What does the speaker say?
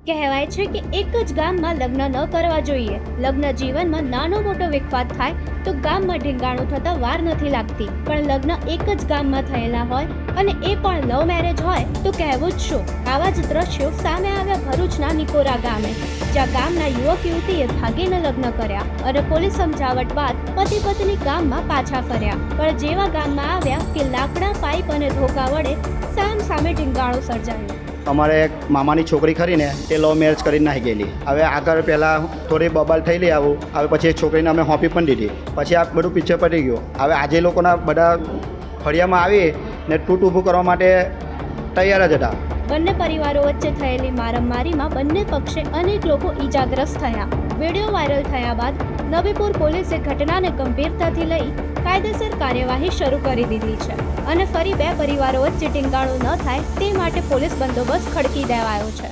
કહેવાય છે કે એક જ ગામમાં લગ્ન ન કરવા જોઈએ. લગ્ન જીવનમાં નાનો મોટો વિખવાદ થાય તો ગામમાં ઢીંગાણું થતા વાર નથી લાગતી, પણ લગ્ન એક જ ગામમાં થયેલા હોય અને એ પણ લવ મેરેજ હોય તો કહેવું જ શું. આવા જ દ્રશ્યો સામે આવ્યા ભરૂચના નિકોરા ગામે, જ્યાં ગામના યુવક યુવતીએ ભાગીને લગ્ન કર્યા અને પોલીસ સમજાવટ બાદ પતિ પત્ની ગામમાં પાછા ફર્યા. પણ જેવા ગામમાં આવ્યા કે લાકડા, પાઇપ અને ધોકા વડે સામ સામે ઢીંગાણું સર્જાયું. અમારે એક મામાની છોકરી ખરીને તે લવ મેરેજ કરીને નાખી ગયેલી. હવે આગળ પહેલાં થોડી બબાલ થયેલી આવું, હવે પછી એ છોકરીને અમે હોંપી પણ દીધી. પછી આ બધું પિક્ચર પડી ગયું. હવે આજે લોકોના બધા ફળિયામાં આવી ને તૂટ ઊભું કરવા માટે તૈયાર જ હતા. બંને પરિવારો વચ્ચે થયેલી મારામારીમાં બંને પક્ષે અનેક લોકો ઈજાગ્રસ્ત થયા. વિડીયો વાયરલ થયા બાદ નબીપુર પોલીસે ઘટનાને ગંભીરતાથી લઈ કાયદેસર કાર્યવાહી શરૂ કરી દીધી છે અને ફરી બે પરિવારો વચ્ચે ટીંગાણું ન થાય તે માટે પોલીસ બંદોબસ્ત ખડકી દેવાયો છે.